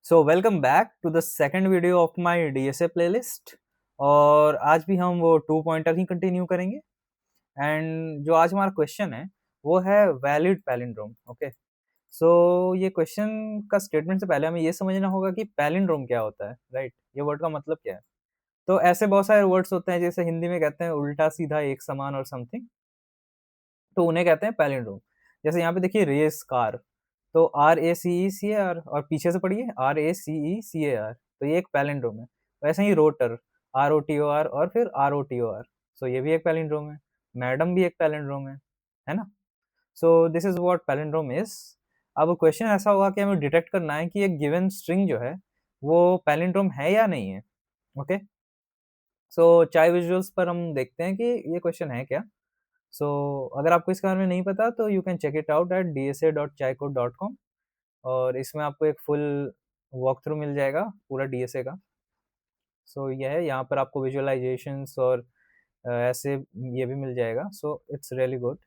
So welcome back to the second video of my DSA playlist. और आज भी हम वो टू पॉइंटर ही कंटिन्यू करेंगे। एंड जो आज हमारा क्वेश्चन है वो है वैलिड पैलिंड्रोम। ओके, सो ये क्वेश्चन का स्टेटमेंट से पहले हमें ये समझना होगा कि पैलिंड्रोम क्या होता है, राइट? ये वर्ड का मतलब क्या है। तो ऐसे बहुत सारे वर्ड्स होते हैं, जैसे हिंदी में कहते हैं उल्टा सीधा एक समान और समथिंग, तो उन्हें कहते हैं पैलिंड्रोम। जैसे यहाँ पे देखिए रेस कार, तो RACECAR, और पीछे से पढ़िए RACECAR, तो ये एक पैलिंड्रोम है। वैसे ही रोटर, ROTOR और फिर ROTOR, सो ये भी एक पैलिंड्रोम है। मैडम भी एक पैलिंड्रोम है ना? सो this is what palindrome is. अब क्वेश्चन ऐसा होगा कि हमें डिटेक्ट करना है कि एक गिवन स्ट्रिंग जो है वो पैलिंड्रोम है या नहीं है। ओके, सो चाय विजुअल्स पर हम देखते हैं कि ये क्वेश्चन है क्या। सो अगर आपको इसके बारे में नहीं पता तो you can check it out at dsa.chaycode.com, और इसमें आपको एक फुल वॉक थ्रू मिल जाएगा पूरा डीएसए का। सो यह है, यहाँ पर आपको विजुअलाइजेशंस और ऐसे ये भी मिल जाएगा। So it's really good.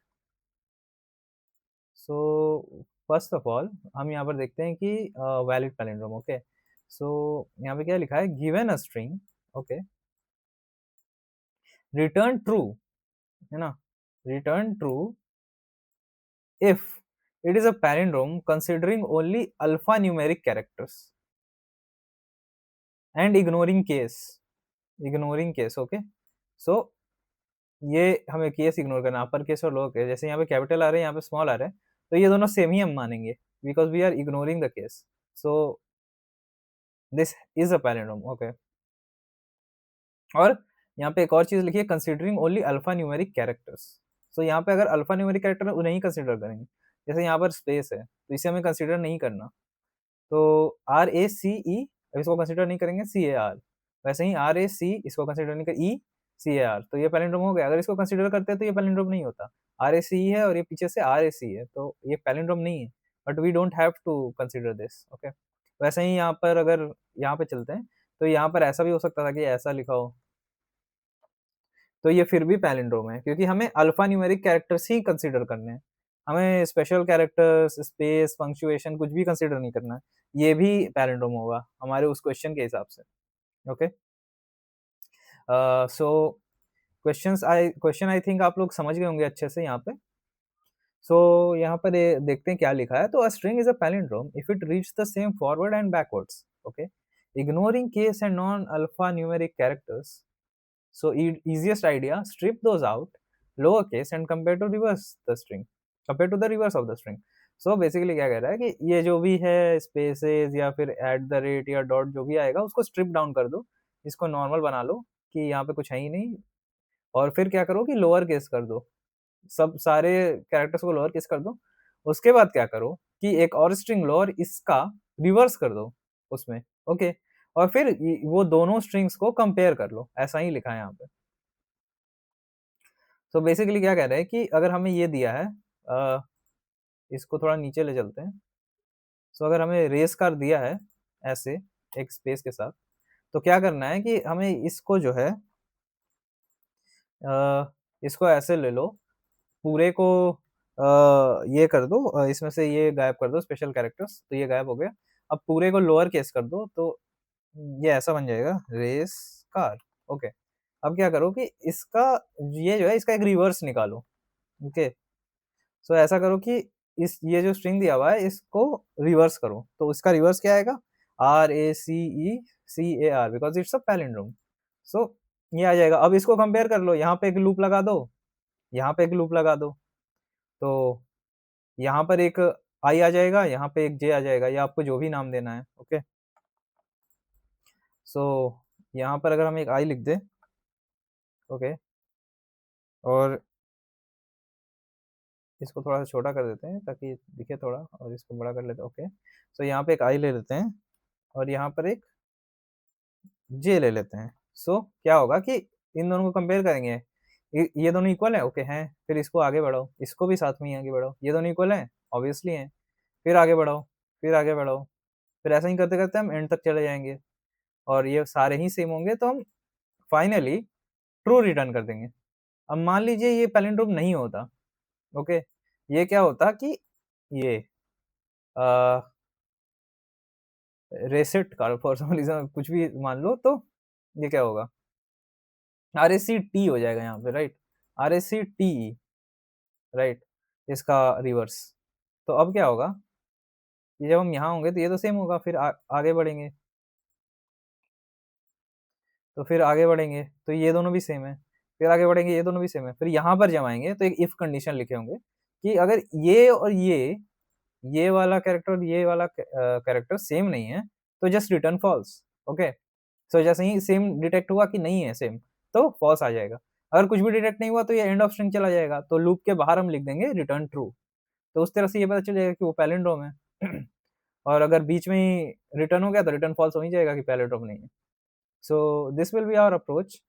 So first of all हम यहाँ पर देखते हैं कि वैलिड पैलिंड्रोम। ओके, सो यहाँ पे क्या लिखा है, given a string, okay, return true, है ना, return true if it is a palindrome considering only alphanumeric characters and ignoring case। Okay, so ये हमें केस इग्नोर करना, अपर केस और लोअर केस। जैसे यहाँ पे कैपिटल आ रहे हैं, यहाँ पे स्मॉल आ रहे हैं, तो ये दोनों सेम ही हम मानेंगे because we are ignoring the case. So this is a palindrome. Okay, और यहाँ पे एक और चीज लिखी है, considering only alpha numeric characters. So यहाँ पे अगर अल्फा न्यूमेरिक कैरेक्टर उन्हें ही कंसिडर करेंगे, जैसे यहाँ पर स्पेस है तो इसे हमें कंसिडर नहीं करना, तो RACE इसको कंसिडर नहीं करेंगे, CAR। वैसे ही RAC इसको कंसिडर नहीं कर, ECAR, तो ये पैलिंड्रोम हो गया। अगर इसको कंसिडर करते हैं तो ये पैलिंड्रोम नहीं होता। RACE है और ये पीछे से RAC है, तो ये पैलिंड्रोम नहीं है, but we don't have to consider this. Okay, वैसे ही यहाँ पर अगर यहाँ पे चलते हैं तो यहाँ पर ऐसा भी हो सकता था कि ऐसा लिखा हो, तो ये फिर भी पैलिंड्रोम है क्योंकि हमें अल्फा न्यूमेरिक कैरेक्टर्स ही कंसिडर करने हैं। हमें स्पेशल कैरेक्टर्स, स्पेस, पंक्चुएशन कुछ भी कंसिडर नहीं करना है। ये भी पैलिंड्रोम होगा हमारे उस क्वेश्चन के हिसाब से। Okay, so question I think आप लोग समझ गए होंगे अच्छे से यहाँ पे। सो यहाँ पर देखते हैं क्या लिखा है। तो a string is a palindrome if it reach the same forward and backwards. Okay, ignoring case and non alpha numeric characters. So easiest idea, strip those out, lowercase and compare to reverse the string, compare to the reverse of the string। So basically क्या कह रहा है कि ये जो भी है spaces या फिर एट द रेट या डॉट जो भी आएगा उसको स्ट्रिप डाउन कर दो, इसको नॉर्मल बना लो कि यहाँ पे कुछ है ही नहीं, और फिर क्या करो कि लोअर केस कर दो, सब सारे कैरेक्टर्स को लोअर केस कर दो। उसके बाद क्या करो कि एक और स्ट्रिंग लो और इसका रिवर्स कर दो उसमें। ओके, और फिर वो दोनों स्ट्रिंग्स को कंपेयर कर लो, ऐसा ही लिखा है यहाँ पे। तो बेसिकली क्या कह रहे हैं कि अगर हमें ये दिया है, इसको थोड़ा नीचे ले चलते हैं। सो अगर हमें रेस कार दिया है ऐसे एक स्पेस के साथ, तो क्या करना है कि हमें इसको जो है इसको ऐसे ले लो, पूरे को ये कर दो, इसमें से ये गायब कर दो स्पेशल कैरेक्टर्स, तो ये गायब हो गया। अब पूरे को लोअर केस कर दो, तो ये ऐसा बन जाएगा रेस कार। ओके, अब क्या करो कि इसका ये जो है इसका एक रिवर्स निकालो। ओके, सो ऐसा करो कि इस ये जो स्ट्रिंग दिया हुआ है इसको रिवर्स करो, तो इसका रिवर्स क्या आएगा, RACECAR, because it's a palindrome. So ये आ जाएगा। अब इसको कंपेयर कर लो, यहाँ पे एक लूप लगा दो, यहाँ पे एक लूप लगा दो, तो यहाँ पर एक I आ जाएगा, यहाँ पे एक J आ जाएगा, या आपको जो भी नाम देना है। ओके, सो यहाँ पर अगर हम एक I लिख दें, ओके, और इसको थोड़ा सा छोटा कर देते हैं ताकि दिखे थोड़ा, और इसको बड़ा कर लेते हैं। ओके, सो यहाँ पे एक I ले लेते हैं और यहाँ पर एक J ले लेते हैं। सो क्या होगा कि इन दोनों को कंपेयर करेंगे, ये दोनों इक्वल है, ओके हैं, फिर इसको आगे बढ़ाओ, इसको भी साथ में ही आगे बढ़ाओ, ये दोनों इक्वल हैं, ऑब्वियसली हैं, फिर आगे बढ़ाओ, फिर आगे बढ़ाओ, फिर ऐसा ही करते करते हम एंड तक चले जाएंगे, और ये सारे ही सेम होंगे, तो हम फाइनली ट्रू रिटर्न कर देंगे। अब मान लीजिए ये पैलिंड्रोम नहीं होता। ओके, ये क्या होता कि ये रेसेट का फॉर सम रीजन कुछ भी मान लो, तो ये क्या होगा, RACT हो जाएगा यहाँ पे, राइट, RACTE, राइट, इसका रिवर्स। तो अब क्या होगा, ये जब हम यहाँ होंगे तो ये तो सेम होगा, फिर आगे बढ़ेंगे, तो फिर आगे बढ़ेंगे तो ये दोनों भी सेम है, फिर आगे बढ़ेंगे ये दोनों भी सेम है, फिर यहाँ पर जब आएंगे तो एक इफ कंडीशन लिखे होंगे कि अगर ये और ये वाला कैरेक्टर और ये वाला कैरेक्टर सेम नहीं है तो जस्ट रिटर्न फॉल्स। ओके, सो जैसे ही सेम डिटेक्ट हुआ कि नहीं है सेम, तो फॉल्स आ जाएगा। अगर कुछ भी डिटेक्ट नहीं हुआ तो ये एंड ऑफ स्ट्रिंग चला जाएगा, तो लूप के बाहर हम लिख देंगे रिटर्न ट्रू। तो उस तरह से ये पता चल जाएगा कि वो पैलिंड्रोम है। और अगर बीच में ही रिटर्न हो गया तो रिटर्न फॉल्स हो ही जाएगा कि पैलिंड्रोम नहीं है। So this will be our approach.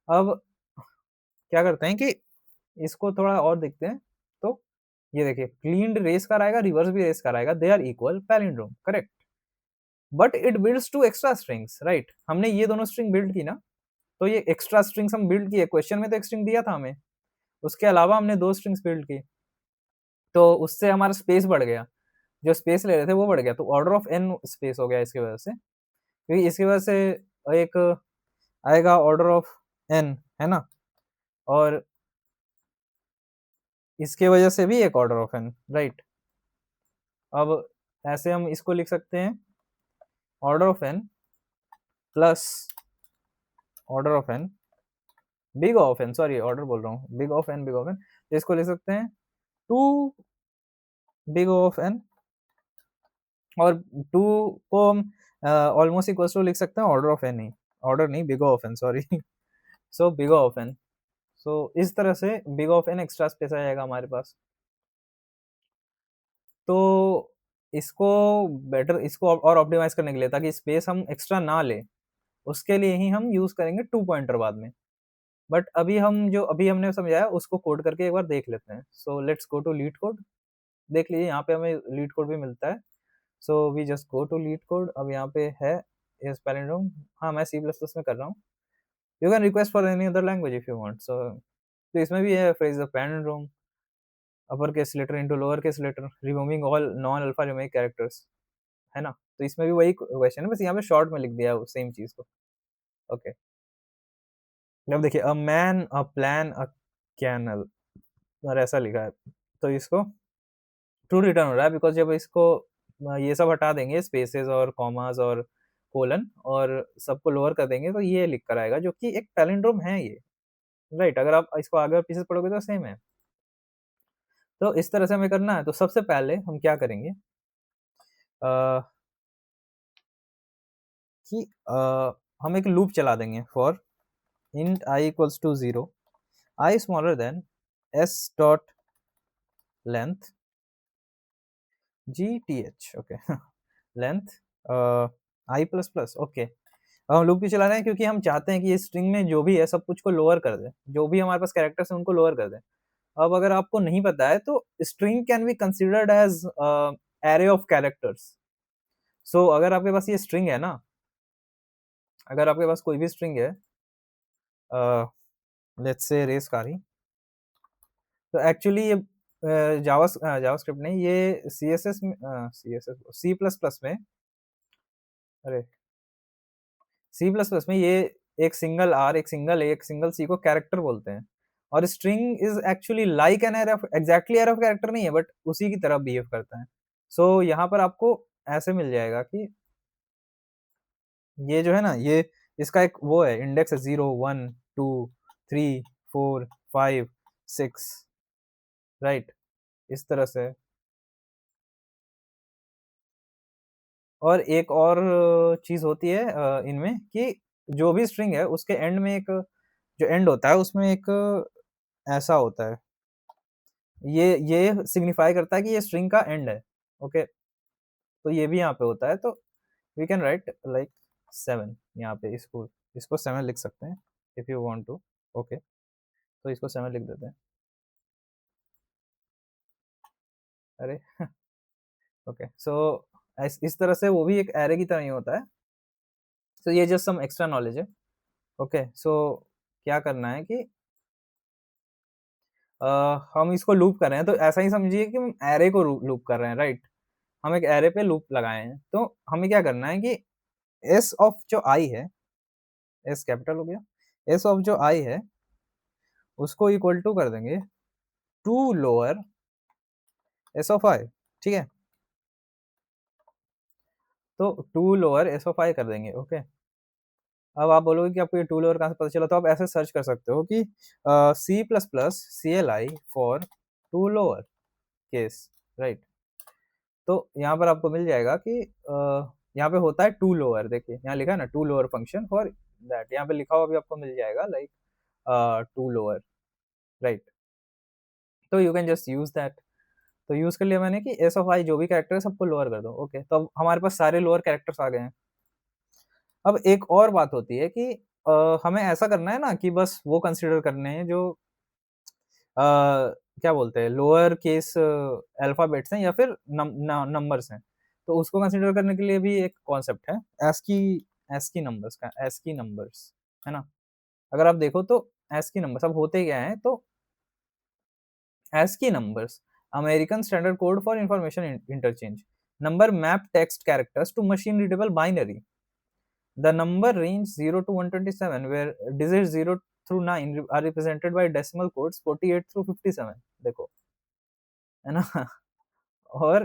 अब क्या करते हैं कि इसको थोड़ा और देखते हैं। तो ये देखिए, क्लीन्ड रेस कर आएगा, रिवर्स भी रेस कर आएगा, they are equal, palindrome, correct. But it builds two extra strings, right. हमने ये दोनों स्ट्रिंग बिल्ड की ना, तो ये एक्स्ट्रा स्ट्रिंग्स हम बिल्ड किए, क्वेश्चन में तो एक स्ट्रिंग दिया था हमें, उसके अलावा हमने 2 स्ट्रिंग्स बिल्ड की, तो उससे हमारा स्पेस बढ़ गया, जो स्पेस ले रहे थे वो बढ़ गया, तो ऑर्डर ऑफ n स्पेस हो गया इसकी वजह से, क्योंकि इसकी वजह से एक आएगा ऑर्डर ऑफ n, है ना, और इसके वजह से भी एक ऑर्डर ऑफ n, राइट। अब ऐसे हम इसको लिख सकते हैं, order of n plus order of n, big of n, sorry order बोल रहा हूँ, big of n, big of n, तो इसको लिख सकते हैं 2 बिग ऑफ n, और 2 को हम ऑलमोस्ट इक्वल टू लिख सकते हैं ऑर्डर ऑफ n ही, ऑर्डर नहीं, big of n, sorry. So big of n, so इस तरह से big of n extra space आ जाएगा हमारे पास। तो इसको बेटर, इसको और ऑप्टिमाइज करने के लिए, ताकि स्पेस हम एक्स्ट्रा ना ले, उसके लिए ही हम यूज करेंगे 2 पॉइंटर बाद में। बट अभी हम जो अभी हमने समझाया उसको कोड करके एक बार देख लेते हैं। So let's go to LeetCode. देख लीजिए यहाँ पे हमें लीड कोड भी मिलता है। So we just go to LeetCode. अब यहाँ पे है इस पैलिंड्रोम, हाँ मैं C++ में कर रहा हूँ। You can request for any other language if you want. So तो इसमें भी है phrase the palindrome, upper case letter into lower case letter, removing all non alpha numeric characters, है ना। तो इसमें भी वही क्वेश्चन है, बस यहाँ पे शॉर्ट में लिख दिया सेम चीज को। ओके, अब देखिए, a man, a plan, a canal, और ऐसा लिखा है, तो इसको ट्रू रिटर्न हो रहा है, बिकॉज जब इसको ये सब हटा देंगे, स्पेसेस और कॉमास और कोलन, और सबको लोअर कर देंगे, तो ये लिख कर आएगा, जो कि एक पैलिंड्रोम है ये, राइट। अगर आप इसको आगे और पीछे पढ़ोगे तो सेम है। तो इस तरह से हमें करना है। तो सबसे पहले हम क्या करेंगे, आ, कि हम एक लूप चला देंगे for int I equals to 0, I smaller than s dot length gth, okay, length I plus plus, okay. अब हम लूप क्यों चला रहे हैं, क्योंकि हम चाहते हैं कि ये स्ट्रिंग में जो भी है सब कुछ को लोअर कर दे, जो भी हमारे पास कैरेक्टर्स हैं उनको लोअर कर दे। अब अगर आपको नहीं पता है तो string can be considered as array of characters. So अगर आपके पास ये स्ट्रिंग है ना, अगर आपके पास कोई भी स्ट्रिंग है, लेट्स से रेस कारी, तो एक्चुअली ये जावास्क्रिप्ट नहीं, ये CSS में, C++ में, अरे C++ में ये एक सिंगल आर, एक सिंगल ए, एक सिंगल सी को कैरेक्टर बोलते हैं। और string is actually like an array of, exactly array of character नहीं है, बट उसी की तरह बिहेव करता है। सो यहाँ पर आपको ऐसे मिल जाएगा कि ये जो है ना, ये इसका एक वो है, इंडेक्स है 0 1 2 3 4 5 6, राइट, इस तरह से। और एक और चीज होती है इनमें, कि जो भी स्ट्रिंग है उसके एंड में एक, जो एंड होता है उसमें एक ऐसा होता है, ये सिग्निफाई करता है कि ये स्ट्रिंग का एंड है। ओके, तो ये भी यहाँ पे होता है, तो वी कैन राइट लाइक 7 यहाँ पे, इसको 7 लिख सकते हैं if you want to. Okay, तो इसको 7 लिख देते हैं। अरे ओके, सो इस तरह से वो भी एक एरे की तरह ही होता है। तो ये जस्ट सम एक्स्ट्रा नॉलेज है। ओके, सो क्या करना है कि हम इसको लूप कर रहे हैं, तो ऐसा ही समझिए कि हम एरे को लूप कर रहे हैं, राइट। हम एक एरे पे लूप लगाए हैं, तो हमें क्या करना है कि एस ऑफ जो आई है, एस कैपिटल हो गया, एस ऑफ जो आई है उसको इक्वल टू कर देंगे टू लोअर एस ऑफ आई, ठीक है। तो टू लोअर एस ऑफ आई कर देंगे, ओके। अब आप बोलोगे कि आपको ये टू लोअर कहाँ से पता चला, तो आप ऐसे सर्च कर सकते हो कि C plus plus C L I for to lower case, right. तो यहाँ पर आपको मिल जाएगा कि यहाँ पे होता है टू लोअर, देखिए यहाँ लिखा है ना to lower function for that, यहाँ पे लिखा हुआ भी आपको मिल जाएगा लाइक टू लोअर, राइट। तो you can just use that. तो यूज कर लिया मैंने कि एस ऑफ आई जो भी कैरेक्टर है सबको लोअर कर दो, ओके। तो अब हमारे पास सारे लोअर कैरेक्टर्स आ गए हैं। अब एक और बात होती है कि हमें ऐसा करना है ना कि बस वो कंसिडर करने हैं जो क्या बोलते हैं लोअर केस अल्फाबेट्स हैं या फिर नंबर्स हैं। तो उसको कंसिडर करने के लिए भी एक कॉन्सेप्ट है एस्की, एस्की नंबर्स का, एस्की नंबर्स, है ना। अगर आप देखो तो एस्की नंबर्स अब होते क्या हैं, तो ASCII numbers, American Standard Code for Information Interchange. Number map text characters to machine readable binary. The number range 0 to 127, where digits 0 through 9 are represented by decimal codes 48 through 57. देखो, है ना। और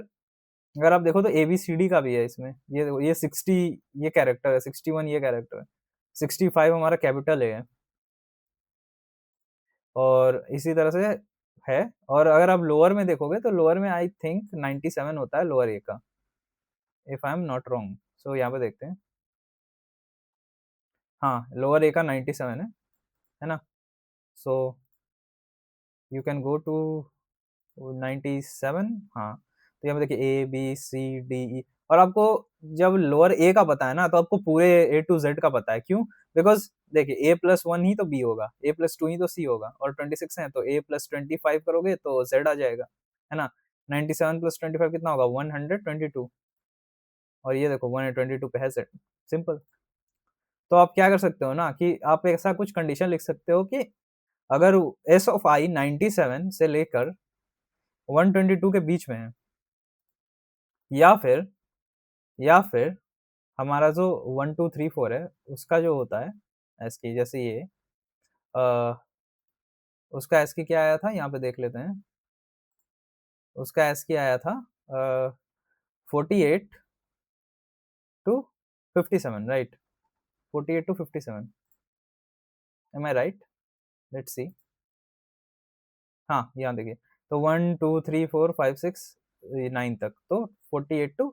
अगर आप देखो तो ABCD का भी है इसमें, ये देखो ये 60 ये कैरेक्टर है, 61 ये कैरेक्टर है, 65 हमारा कैपिटल है, और इसी तरह से है। और अगर आप लोअर में देखोगे तो लोअर में आई थिंक 97 होता है लोअर ए का, if I am not wrong. So यहाँ पे देखते हैं, हाँ लोअर ए का 97 है ना। So you can go to 97, हाँ। तो यहाँ पे देखिए ABCDE, और आपको जब लोअर ए का पता है ना तो आपको पूरे A to Z का पता है, क्यों? बिकॉज देखिए A+1 ही तो B होगा, A+2 ही तो C होगा, और 26 है तो A+25 करोगे तो Z आ जाएगा, है ना। 97 + 25 कितना होगा, 122, और ये देखो 122 पे है Z, सिंपल। तो आप क्या कर सकते हो ना कि आप ऐसा कुछ कंडीशन लिख सकते हो कि अगर एस ऑफ आई 97 से लेकर 122 के बीच में है, या फिर हमारा जो 1 2 3 4 है उसका जो होता है एसकी, जैसे ये आ, उसका एसकी क्या आया था, यहाँ पे देख लेते हैं। उसका एसकी आया था 48 to 57, right. 48 to 57, am I right? Let's see. हाँ यहाँ देखिए, तो 1 2 3 4 5 6 9 तक, तो 48 टू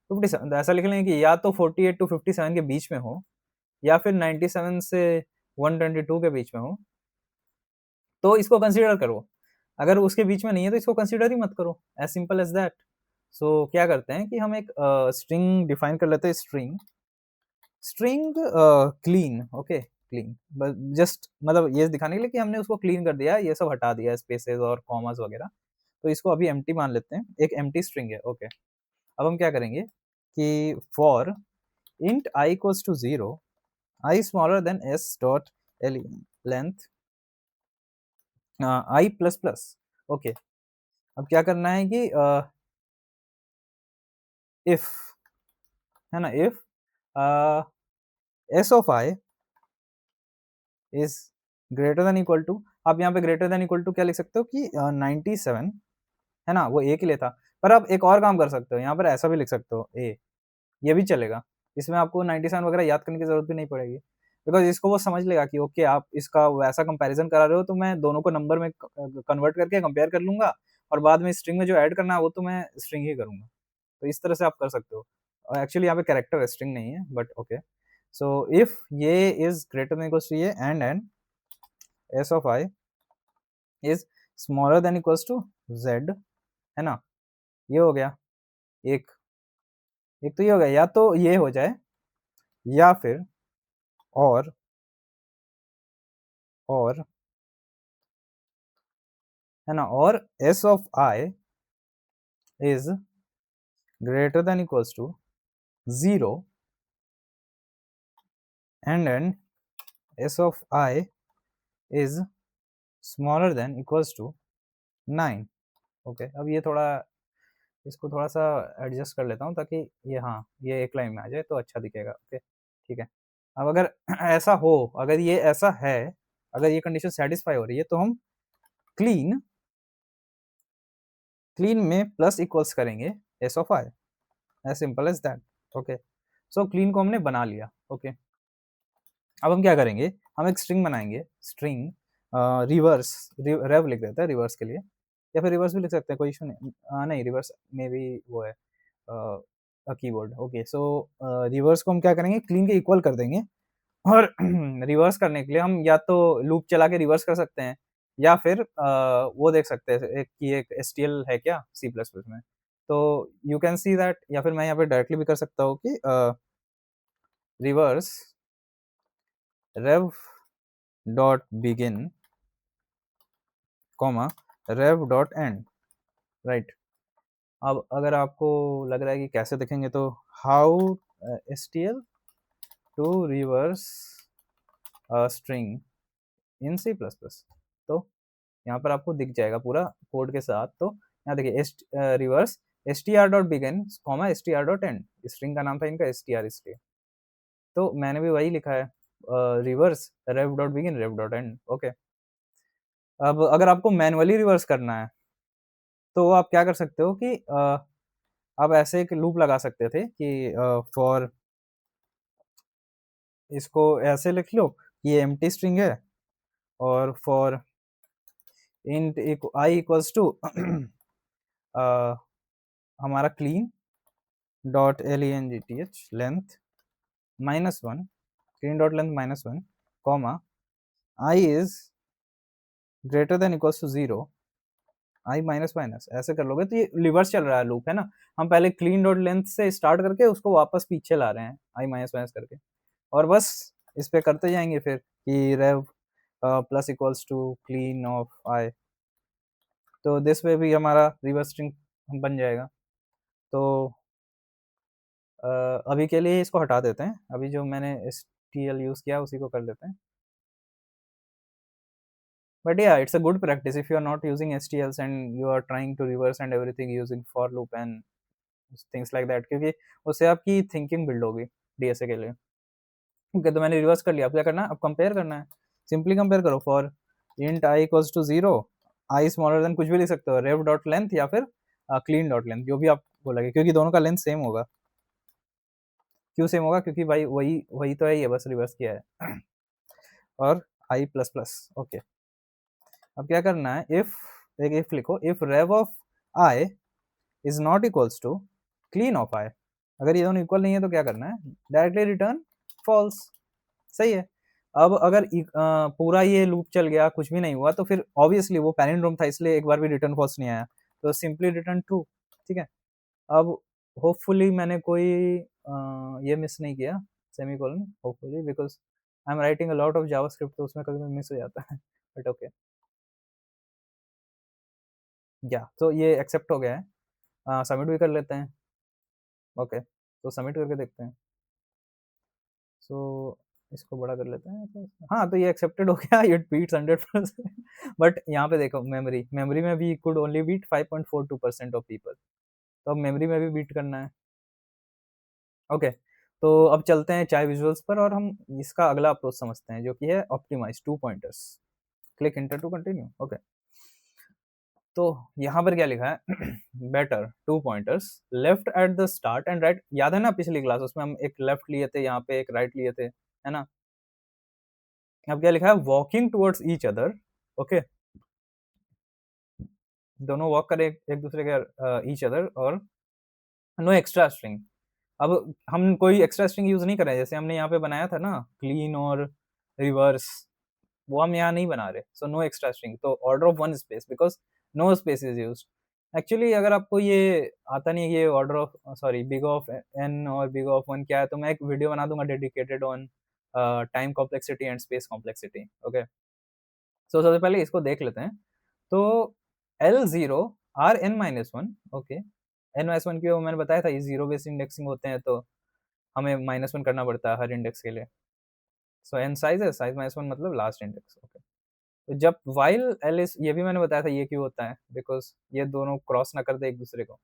57, तो ऐसा लिख लेंगे कि या तो 48 टू 57 के बीच में हो, या फिर 97 से 122 के बीच में हो, तो इसको कंसीडर करो। अगर उसके बीच में नहीं है तो इसको कंसीडर ही मत करो, एज सिंपल एज दैट। सो क्या करते हैं कि हम एक स्ट्रिंग डिफाइन कर लेते हैं, string string clean, okay clean, just मतलब ये दिखाने के लिए कि हमने उसको क्लीन कर दिया, ये सब हटा दिया, स्पेसेस और कॉमास वगैरह। तो इसको अभी एम्प्टी मान लेते हैं, एक एम्प्टी स्ट्रिंग है, ओके। अब हम क्या करेंगे कि for int i equals to 0, i smaller than s dot length i plus plus, okay. अब क्या करना है कि इफ, है ना, if s of i is greater than equal to, आप यहाँ पे ग्रेटर देन इक्वल टू क्या लिख सकते हो कि 97, है ना, वो ए के लिए था। पर आप एक और काम कर सकते हो, यहाँ पर ऐसा भी लिख सकते हो ए, ये भी चलेगा। इसमें आपको 97 वगैरह याद करने की जरूरत भी नहीं पड़ेगी, बिकॉज इसको वो समझ लेगा कि ओके आप इसका वैसा कंपैरिजन करा रहे हो, तो मैं दोनों को नंबर में कन्वर्ट करके कंपेयर कर लूंगा, और बाद में स्ट्रिंग में जो ऐड करना है वो तो मैं स्ट्रिंग ही करूंगा। तो इस तरह से आप कर सकते हो। एक्चुअली यहाँ पे कैरेक्टर है, स्ट्रिंग नहीं है, बट ओके। सो इफ ये is greater than equals to ये, and s of i is smaller than equals to z, है ना। ये हो गया एक, एक तो ये हो गया, या तो ये हो जाए, या फिर और है ना, और s of i is greater than equals to 0, and then s of i is smaller than equals to 9, okay. अब ये थोड़ा इसको थोड़ा सा एडजस्ट कर लेता हूँ ताकि ये, हाँ, ये एक लाइन में आ जाए तो अच्छा दिखेगा। ओके, ठीक है। अब अगर ऐसा हो, अगर ये ऐसा है, अगर ये कंडीशन सेटिस्फाई हो रही है तो हम क्लीन क्लीन में प्लस इक्वल्स करेंगे s of i, as simple as that. Okay, so clean को हमने बना लिया। ओके, अब हम क्या करेंगे, हम एक स्ट्रिंग बनाएंगे, स्ट्रिंग रिवर्स, रेव लिख देते हैं रिवर्स के लिए, या फिर रिवर्स भी लिख सकते हैं, कोई इशू नहीं। नहीं, रिवर्स में भी वो है कीवर्ड। ओके, सो रिवर्स को हम क्या करेंगे, क्लीन के इक्वल कर देंगे। और रिवर्स करने के लिए हम या तो लूप चला के रिवर्स कर सकते हैं, या फिर वो देख सकते हैं एक कि एक एसटीएल है क्या सी प्लस प्लस में, तो यू कैन सी दैट। या फिर मैं यहाँ पे डायरेक्टली भी कर सकता हूँ कि reverse rev dot begin comma rev dot end, right. अब अगर आपको लग रहा है कि कैसे दिखेंगे, तो how STL to reverse string in C plus plus, तो यहाँ पर आपको दिख जाएगा पूरा कोड के साथ। तो यहाँ देखिए, reverse S T R dot begin comma S T R dot and, string का नाम था इनका एस टी आर, इसलिए तो मैंने भी वही लिखा है, reverse rev dot begin rev dot end. Okay, अब अगर आपको मैनुअली रिवर्स करना है तो आप क्या कर सकते हो कि आप ऐसे एक लूप लगा सकते थे कि फॉर, इसको ऐसे लिख लो, ये एम्प्टी स्ट्रिंग है, और for int i equals to हमारा clean dot L E N G T h length -1, clean dot length -1, comma i is greater than equals to 0, i minus minus, ऐसे कर लोगे तो ये रिवर्स चल रहा है लूप, है ना। हम पहले क्लीन डॉट लेंथ से स्टार्ट करके उसको वापस पीछे ला रहे हैं आई माइनस माइनस करके, और बस इस पे करते जाएंगे फिर कि rev plus equals to clean of i, तो दिस वे भी हमारा रिवर्स स्ट्रिंग बन जाएगा। तो अभी के लिए इसको हटा देते हैं, अभी जो मैंने STL यूज़ किया उसी को कर लेते हैं। But yeah, it's a good practice if you are not using STLs and you are trying to reverse and everything using for loop and things like that, क्योंकि उससे आपकी थिंकिंग बिल्ड होगी DSA के लिए। ओके, तो मैंने reverse कर लिया, अब क्या करना है, अब कंपेयर करना है। सिंपली कंपेयर करो, for int i equals to 0, i smaller than कुछ भी लिख सकते हो, रेव डॉट लेंथ या फिर क्लीन डॉट लेंथ, जो भी आपको लगे, क्योंकि दोनों का लेंथ सेम होगा। क्यों सेम होगा, क्योंकि भाई वही वही तो है, ये बस रिवर्स किया है। और आई प्लस प्लस। ओके, अब क्या करना है, इफ, एक इफ लिखो, if rev of i is not equals to clean of i, अगर ये दोनों इक्वल नहीं है तो क्या करना है, डायरेक्टली रिटर्न फॉल्स। सही है। अब अगर पूरा ये लूप चल गया, कुछ भी नहीं हुआ, तो फिर ऑब्वियसली वो पैलिंड्रोम था, इसलिए एक बार भी रिटर्न फॉल्स नहीं आया, तो सिंपली रिटर्न ट्रू। ठीक है। अब होपफुली मैंने कोई ये मिस नहीं किया, semicolon, hopefully, because I am writing a lot of JavaScript, तो उसमें कभी मिस हो जाता है। बट ओके, या तो ये एक्सेप्ट हो गया है, सबमिट भी कर लेते हैं। ओके, तो सबमिट करके देखते हैं। सो इसको बड़ा कर लेते हैं, तो हाँ, तो ये एक्सेप्टेड हो गया, इट बीट्स 100%। बट यहाँ पे देखो, मेमोरी मेमोरी में भी could only beat 5.42% of people, तो अब मेमोरी में भी बीट करना है। ओके, तो अब चलते हैं चाहे विजुअल्स पर, और हम इसका अगला अप्रोच समझते हैं, जो कि है optimize two pointers. Click enter to continue. Okay, तो यहाँ पर क्या लिखा है, better two pointers left at the start and right, याद है ना पिछली क्लास, उसमें हम एक लेफ्ट लिए थे, यहाँ पे एक राइट लिए थे, है ना। अब क्या लिखा है, walking towards each other. Okay, दोनों वॉक करें एक दूसरे के ईच अदर, और नो एक्स्ट्रा स्ट्रिंग। अब हम कोई एक्स्ट्रा स्ट्रिंग यूज नहीं कर रहे हैं, जैसे हमने यहाँ पे बनाया था ना क्लीन और रिवर्स, वो हम यहाँ नहीं बना रहे, सो नो एक्स्ट्रा स्ट्रिंग, तो order of one space, because no space is used. Actually अगर आपको ये आता नहीं है, ये order of, sorry, big of n और बिग ऑफ वन क्या है, तो मैं एक वीडियो बना दूंगा dedicated on time complexity and space complexity. Okay, so सबसे पहले इसको देख लेते हैं। तो L0 r n minus one. Okay, n minus one की मैंने बताया था, ये जीरो बेस्ड इंडेक्सिंग होते हैं, तो हमें -1 करना पड़ता है हर इंडेक्स के लिए। सो एन साइज है, साइज -1 मतलब लास्ट इंडेक्स। ओके, तो जब वाइल एल इज, ये भी मैंने बताया था ये क्यों होता है, बिकॉज ये दोनों क्रॉस ना कर दे एक दूसरे को।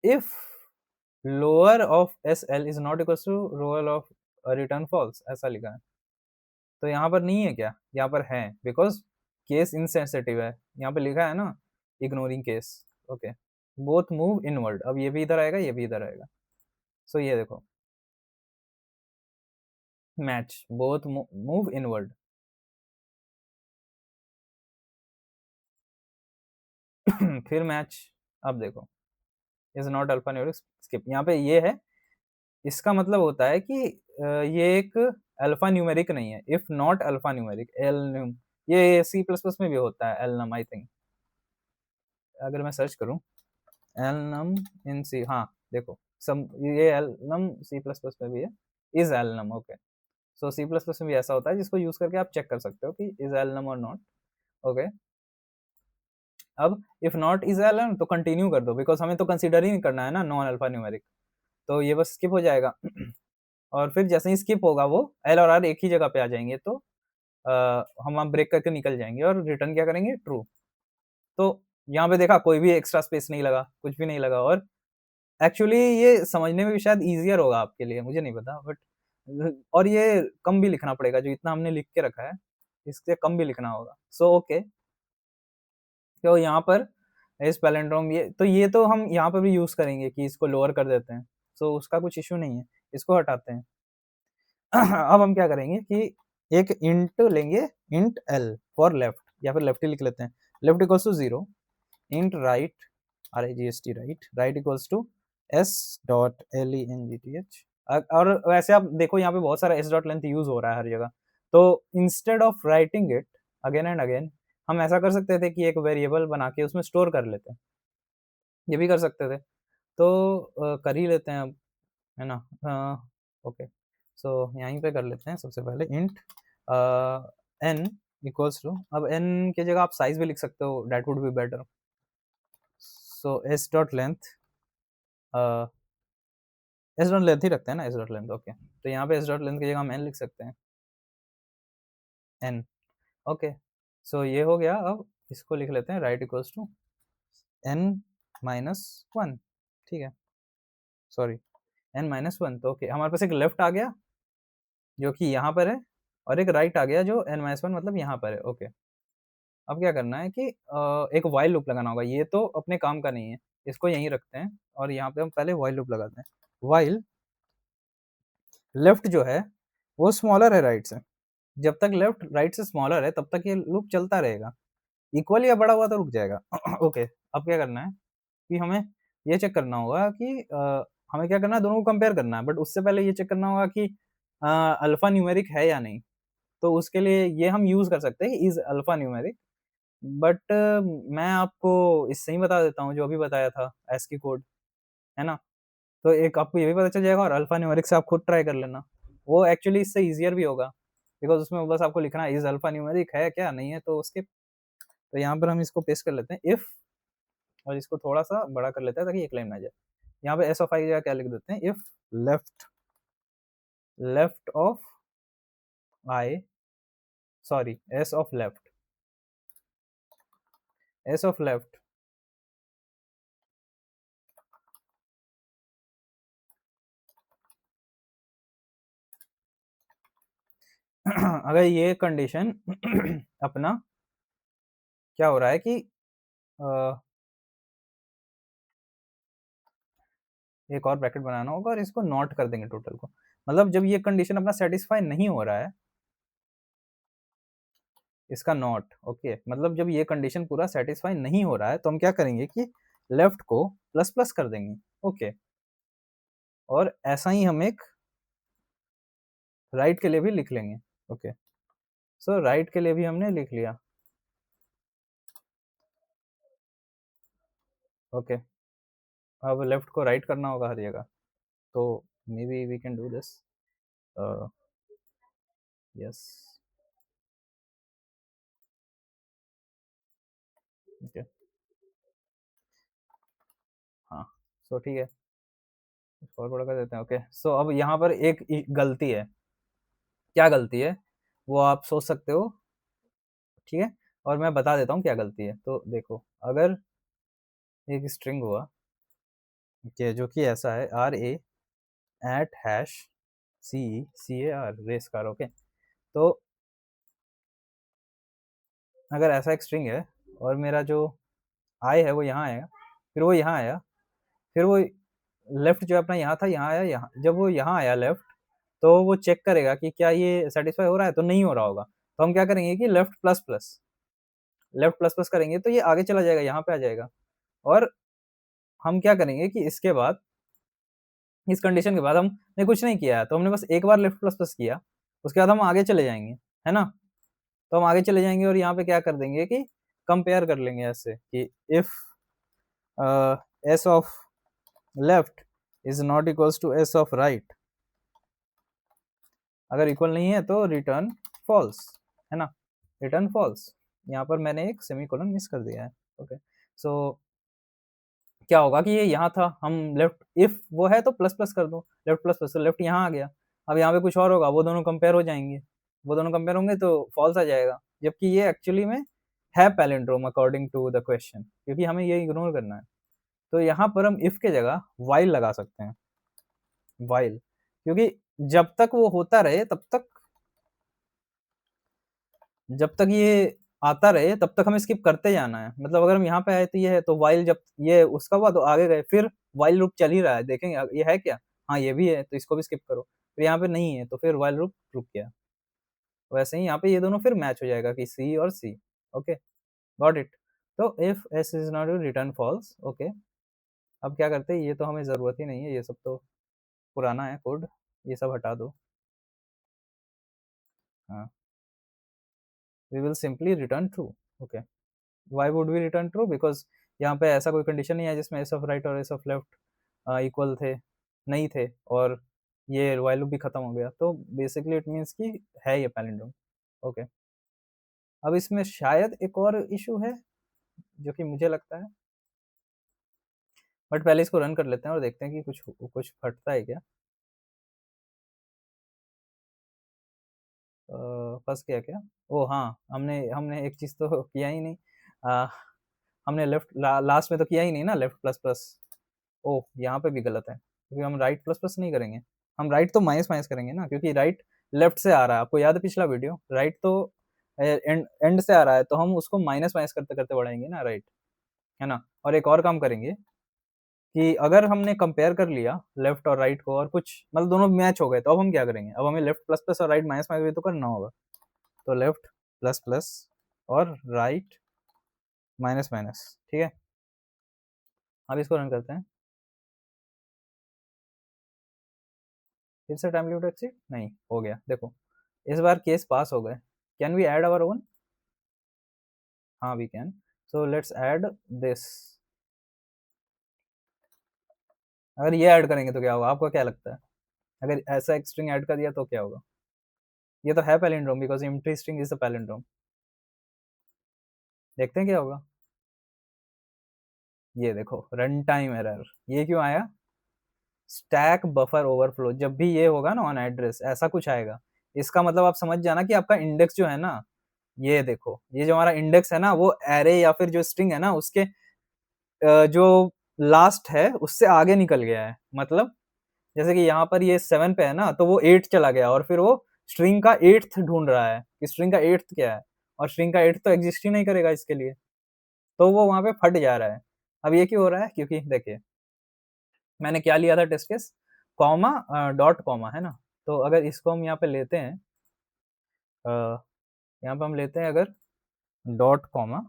If lower of s l is not equal to lower of return false, ऐसा लिखा है। तो यहाँ पर नहीं है क्या? यहाँ पर है, बिकॉज केस इनसेंसिटिव है, यहाँ पे लिखा है ना ignoring case. Okay, both move inward, अब ये भी इधर आएगा, ये भी इधर आएगा। सो ये देखो, मैच, बोथ मूव इनवर्ड। फिर मैच, अब देखो, is not alpha numeric, skip. यहाँ पे ये है, इसका मतलब होता है कि ये एक अल्फा न्यूमेरिक नहीं है। If not alpha numeric, l num, ये सी प्लस प्लस में भी होता है, एल नम आई थिंक। अगर मैं सर्च करूं एल नम इन सी, हाँ देखो, सम ये l num C plus plus में भी है, is l num. Okay, so C plus plus में भी ऐसा होता है, जिसको यूज करके आप चेक कर सकते हो कि इज एल नम और नॉट। ओके, अब इफ नॉट इज एल नम तो कंटिन्यू कर दो, बिकॉज हमें तो कंसिडर ही नहीं करना है ना नॉन अल्फा न्यूमेरिक, तो ये बस स्किप हो जाएगा। और फिर जैसे ही स्किप होगा वो एल और आर एक ही जगह पे आ जाएंगे, तो हम ब्रेक करके निकल जाएंगे और रिटर्न क्या करेंगे, ट्रू। तो यहाँ पे देखा, कोई भी एक्स्ट्रा स्पेस नहीं लगा, कुछ भी नहीं लगा। और एक्चुअली ये समझने में भी शायद ईजियर होगा आपके लिए, मुझे नहीं पता, बट और ये कम भी लिखना पड़ेगा, जो इतना हमने लिख के रखा है इससे कम भी लिखना होगा। सो ओके, तो यहाँ पर इस पैलेंड्रोम, ये तो हम यहाँ पर भी यूज करेंगे कि इसको लोअर कर देते हैं, सो उसका कुछ इश्यू नहीं है, इसको हटाते हैं। अब हम क्या करेंगे कि एक इंट लेंगे, इंट एल फॉर लेफ्ट, या फिर लेफ्ट ही लिख लेते हैं, left equals to 0, int right, R I G S T right, right equals to s dot L E N G T H. और वैसे आप देखो यहाँ पे बहुत सारा एस डॉट लेंथ यूज हो रहा है हर जगह, तो instead of writing it again and again, हम ऐसा कर सकते थे कि एक वेरिएबल बना के उसमें स्टोर कर लेते हैं, ये भी कर सकते थे। तो कर ही लेते हैं अब, है ना। ओके, सो यहीं पे कर लेते हैं सबसे पहले इंट एन इक्वल्स टू, अब एन की जगह आप साइज भी लिख सकते हो, that would be better. So s dot length, s dot length ही रखते हैं ना, एस डॉट लेंथ। ओके, तो यहाँ पे एस डॉट लेंथ की जगह हम एन लिख सकते हैं, एन। ओके, सो ये हो गया। अब इसको लिख लेते हैं, right equals to N minus one, ठीक है, सॉरी एन माइनस वन। तो ओके, हमारे पास एक लेफ्ट आ गया जो कि यहाँ पर है, और एक राइट आ गया जो एन माइनस वन मतलब यहाँ पर है। ओके, अब क्या करना है कि एक वाइल लूप लगाना होगा, ये तो अपने काम का नहीं है, इसको यहीं रखते हैं और यहाँ पे हम पहले वाइल लूप लगाते हैं। वाइल लेफ्ट जो है वो स्मॉलर है राइट से, जब तक लेफ्ट राइट से स्मॉलर है तब तक ये लूप चलता रहेगा, इक्वली या बड़ा हुआ तो रुक जाएगा। ओके, अब क्या करना है कि हमें ये चेक करना होगा कि हमें क्या करना है, दोनों को कंपेयर करना है, बट उससे पहले ये चेक करना होगा कि अल्फा न्यूमेरिक है या नहीं। तो उसके लिए ये हम यूज कर सकते हैं इज अल्फा न्यूमेरिक, बट मैं आपको इससे ही बता देता हूँ जो अभी बताया था एस की कोड, है ना। तो एक आपको ये भी पता चल जाएगा, और अल्फा न्यूमेरिक से आप खुद ट्राई कर लेना, वो एक्चुअली इससे ईजियर भी होगा, बिकॉज उसमें बस आपको लिखना है इज अल्फा न्यूमेरिक है क्या, नहीं है तो उसके। तो यहाँ पर हम इसको पेस्ट कर लेते हैं इफ, और इसको थोड़ा सा बड़ा कर लेते हैं ताकि एक लाइन में आ जाए। यहाँ पे एस ऑफ आई क्या लिख देते हैं, if left, left of I, sorry S of left, S of left अगर ये कंडीशन अपना क्या हो रहा है कि एक और ब्रैकेट बनाना होगा और इसको नॉट कर देंगे टोटल को, मतलब जब ये कंडीशन अपना सेटिस्फाई नहीं हो रहा है, इसका नॉट ओके, मतलब जब ये कंडीशन पूरा सेटिस्फाई नहीं हो रहा है तो हम क्या करेंगे कि लेफ्ट को प्लस प्लस कर देंगे। ओके, और ऐसा ही हम एक राइट के लिए भी लिख लेंगे। ओके, सो राइट के लिए भी हमने लिख लिया। ओके, अब लेफ्ट को राइट करना होगा हर जगह, तो maybe we can do this, yes. Okay, हाँ, सो ठीक है, इसको और बड़ा कर देते हैं। ओके, सो अब यहाँ पर एक गलती है, क्या गलती है वो आप सोच सकते हो, ठीक है, और मैं बता देता हूँ क्या गलती है। तो देखो, अगर एक स्ट्रिंग हुआ, कि जो कि ऐसा है R A at hash C C A R race car. Okay, तो अगर ऐसा एक स्ट्रिंग है और मेरा जो आई है वो यहाँ आएगा, फिर वो यहाँ आया, फिर वो लेफ्ट जो अपना यहाँ था यहाँ आया, यहाँ जब वो यहाँ आया लेफ्ट, तो वो चेक करेगा कि क्या ये सेटिस्फाई हो रहा है, तो नहीं हो रहा होगा, तो हम क्या करेंगे कि left plus plus, left plus plus करेंगे तो ये आगे चला जाएगा, यहाँ पे आ जाएगा। और हम क्या करेंगे कि इसके बाद, इस कंडीशन के बाद हमने कुछ नहीं किया है, तो हमने बस एक बार लेफ्ट प्लस प्लस किया, उसके बाद हम आगे चले जाएंगे, है ना। तो हम आगे चले जाएंगे और यहाँ पे क्या कर देंगे कि कंपेयर कर लेंगे ऐसे कि if s of left is not equals to s of right, अगर इक्वल नहीं है तो रिटर्न फॉल्स, है ना, रिटर्न फॉल्स। यहाँ पर मैंने एक सेमीकोलन मिस कर दिया है। ओके, सो क्या होगा कि ये यहाँ था, हम लेफ्ट इफ वो है तो प्लस प्लस कर दो, लेफ्ट प्लस प्लस, तो लेफ्ट यहाँ आ गया। अब यहाँ पे कुछ और होगा, वो दोनों कंपेयर हो जाएंगे, वो दोनों कंपेयर होंगे तो फॉल्स आ जाएगा, जबकि ये एक्चुअली में है palindrome according to the question, क्योंकि हमें ये इग्नोर करना है। तो यहाँ पर हम इफ के जगह वाइल लगा सकते हैं, वाइल, क्योंकि जब तक वो होता रहे तब तक, जब तक ये आता रहे तब तक हमें स्किप करते जाना है। मतलब अगर हम यहाँ पे आए तो ये है, तो वाइल जब ये उसका हुआ तो आगे गए, फिर वाइल लूप चल ही रहा है, देखेंगे ये है क्या, हाँ ये भी है, तो इसको भी स्किप करो, फिर यहाँ पे नहीं है तो फिर वाइल लूप रुक गया। वैसे ही यहाँ पे ये दोनों फिर मैच हो जाएगा कि सी और सी। Okay, got it. तो if S is not return false. Okay, अब क्या करते हैं, ये तो हमें जरूरत ही नहीं है, ये सब तो पुराना है कोड, ये सब हटा दो। हाँ, we will simply return true. Okay, why would we return true, because यहाँ पे ऐसा कोई कंडीशन नहीं है जिसमें एस ऑफ राइट और एस ऑफ लेफ्ट इक्वल थे, नहीं थे, और ये वाइल लूप भी खत्म हो गया, तो बेसिकली इट मीन्स कि है ये पैलिंड्रोम। ओके, अब इसमें शायद एक और इशू है जो कि मुझे लगता है, बट पहले इसको रन कर लेते हैं और देखते हैं कि कुछ कुछ फटता है क्या। फंस गया क्या? ओ हाँ, हमने हमने एक चीज़ तो किया ही नहीं, आ, हमने लेफ्ट लास्ट में तो किया ही नहीं ना, लेफ्ट प्लस प्लस। ओह, यहाँ पे भी गलत है, क्योंकि हम राइट प्लस प्लस नहीं करेंगे, हम राइट तो माइनस माइनस करेंगे ना, क्योंकि राइट लेफ्ट से आ रहा है, आपको याद है पिछला वीडियो, राइट तो एंड एंड से आ रहा है, तो हम उसको माइनस माइनस करते करते बढ़ाएंगे ना राइट, है ना। और एक और काम करेंगे कि अगर हमने कंपेयर कर लिया लेफ्ट और राइट को, और कुछ मतलब दोनों मैच हो गए, तो अब हम क्या करेंगे, अब हमें लेफ्ट प्लस प्लस और राइट माइनस माइनस भी तो करना होगा। तो लेफ्ट प्लस प्लस और राइट माइनस माइनस, ठीक है। अब इसको रन करते हैं, फिर से टाइम लिमिट एक्सीड नहीं हो गया, देखो इस बार केस पास हो गए। Can we add our own? हाँ we can, so let's add this. अगर ये ऐड करेंगे तो क्या होगा, आपको क्या लगता है, अगर ऐसा एक स्ट्रिंग ऐड कर दिया तो क्या होगा? ये तो है palindrome, because empty string is a palindrome. देखते हैं क्या होगा। ये देखो रन टाइम एरर, ये क्यों आया? स्टैक बफर ओवरफ्लो, जब भी ये होगा ना ऑन एड्रेस ऐसा कुछ आएगा, इसका मतलब आप समझ जाना कि आपका इंडेक्स जो है ना, ये देखो ये जो हमारा इंडेक्स है ना, वो एरे या फिर जो स्ट्रिंग है ना उसके जो लास्ट है उससे आगे निकल गया है। मतलब जैसे कि यहाँ पर ये 7 पे है ना, तो वो 8 चला गया, और फिर वो स्ट्रिंग का 8th ढूंढ रहा है कि स्ट्रिंग का 8th क्या है, और स्ट्रिंग का 8th तो एग्जिस्ट ही नहीं करेगा इसके लिए, तो वो वहां पे फट जा रहा है। अब ये क्यों हो रहा है, क्योंकि देखिए मैंने क्या लिया था test case, comma dot comma, है ना। तो अगर इसको हम यहाँ पे लेते हैं, यहाँ पे हम लेते हैं अगर डॉट कॉमा,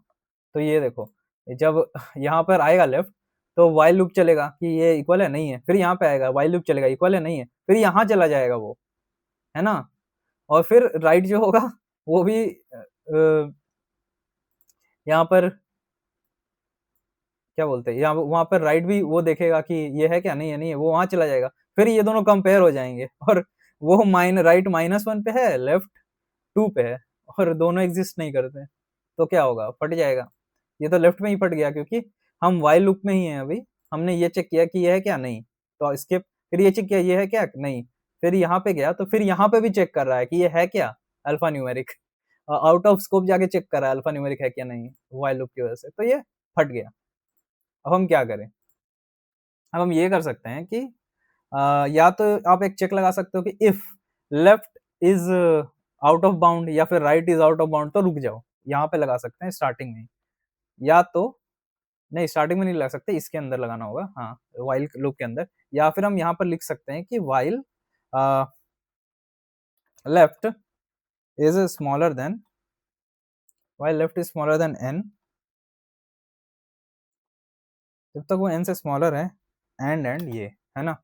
तो ये देखो जब यहाँ पर आएगा लेफ्ट, तो वाइल लूप चलेगा कि ये इक्वल है नहीं है, फिर यहाँ पे आएगा वाइल लूप चलेगा इक्वल है नहीं है, फिर यहाँ चला जाएगा वो, है ना। और फिर राइट जो होगा वो भी यहाँ पर क्या बोलते हैं, यहाँ वहां पर राइट भी वो देखेगा कि ये है क्या, नहीं है, नहीं है, वो वहां चला जाएगा, फिर ये दोनों कंपेयर हो जाएंगे, और वो राइट -1 पे है, लेफ्ट 2 पे है, और दोनों एग्जिस्ट नहीं करते, तो क्या होगा, फट जाएगा। ये तो लेफ्ट में ही फट गया, क्योंकि हम वाइल लूप में ही हैं अभी, हमने ये चेक किया कि ये है क्या, नहीं, तो इसके फिर ये चेक किया ये है क्या, नहीं, फिर यहाँ पे गया, तो फिर यहाँ पे भी चेक कर रहा है कि ये है क्या, alpha numeric, out of scope जाके चेक कर रहा है अल्फा न्यूमेरिक है क्या नहीं, वाइल लूप की वजह से, तो ये फट गया। अब हम क्या करें, अब हम ये कर सकते हैं कि या तो आप एक चेक लगा सकते हो कि if left is out of bound या फिर right is out of bound तो रुक जाओ, यहाँ पे लगा सकते हैं स्टार्टिंग में। या तो नहीं, स्टार्टिंग में नहीं लगा सकते, इसके अंदर लगाना होगा, हाँ, व्हाइल लूप के अंदर। या फिर हम यहाँ पर लिख सकते हैं कि while left is smaller then, while left is smaller then n, जब तक वो n से स्मॉलर है, एंड ये है ना।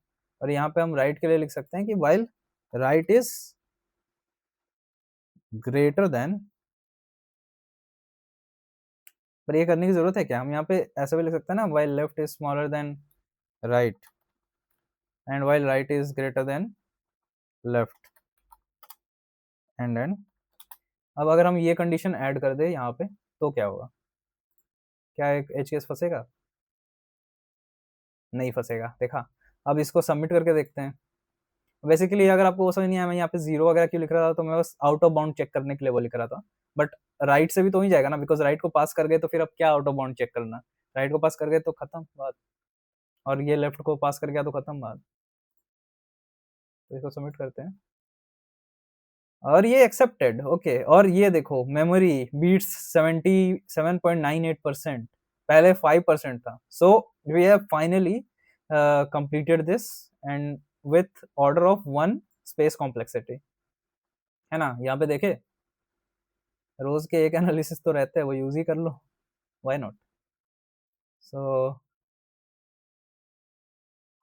और यहाँ पे हम राइट के लिए लिख सकते हैं कि while right is greater then, पर ये करने की जरूरत है क्या, हम यहाँ पे ऐसा भी लिख सकते हैं ना, while left is smaller then right and while right is greater then left and अब अगर हम ये कंडीशन ऐड कर दे यहाँ पे तो क्या होगा, क्या एक एच केस फंसेगा, नहीं फंसेगा, देखा। अब इसको सबमिट करके देखते हैं। बेसिकली अगर आपको वो समझ नहीं आया मैं यहाँ पे जीरो वगैरह क्यों लिख रहा था, तो मैं बस आउट ऑफ बाउंड चेक करने के लिए वो लिख रहा था। बट राइट से भी तो ही जाएगा ना, बिकॉज राइट को पास कर गए तो फिर अब क्या आउट ऑफ बाउंड चेक करना, राइट को पास कर गए तो खत्म बात, और ये लेफ्ट को पास कर गया तो खत्म बात। तो इसको सबमिट करते हैं और ये एक्सेप्टेड, ओके। और ये देखो मेमोरी बीट्स 77.98%, पहले 5% था। So we have finally completed this and with order of 1 space complexity, है ना। यहाँ पे देखे रोज के एक एनालिसिस तो रहते हैं, वो यूज ही कर लो, व्हाई नॉट। सो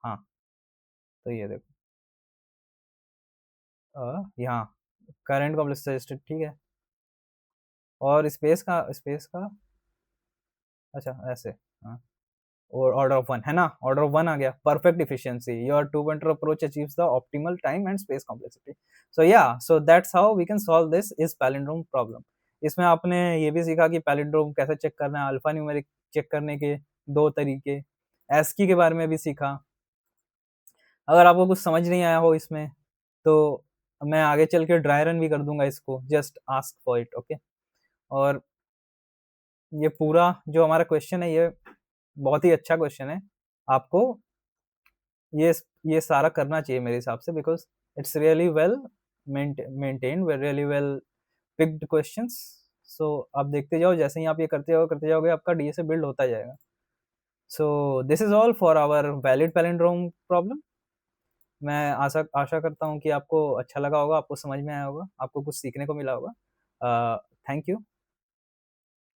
हाँ, तो ये देखो यहाँ करंट कॉम्प्लेक्सिटी ठीक है, और स्पेस का अच्छा ऐसे, हाँ, और ऑर्डर ऑफ 1 है ना, ऑर्डर ऑफ 1 आ गया, perfect efficiency, your two pointer approach achieves the optimal time and space complexity. So yeah, so that's how we can solve this is palindrome problem. इसमें आपने ये भी सीखा कि पैलिंड्रोम कैसे चेक करना है, अल्फा न्यूमेरिक चेक करने के 2 तरीके, एस्की के बारे में भी सीखा। अगर आपको कुछ समझ नहीं आया हो इसमें तो मैं आगे चल के ड्राई रन भी कर दूंगा इसको, just ask for it, okay. और ये पूरा जो हमारा क्वेश्चन है ये बहुत ही अच्छा क्वेश्चन है, आपको ये ये सारा करना चाहिए मेरे हिसाब से, because it's really well maintained, really well picked questions. So आप देखते जाओ, जैसे ही आप ये करते जाओगे आपका डीएसए बिल्ड होता जाएगा। So this is all for our valid palindrome problem. मैं आशा आशा करता हूँ कि आपको अच्छा लगा होगा, आपको समझ में आया होगा, आपको कुछ सीखने को मिला होगा। Thank you.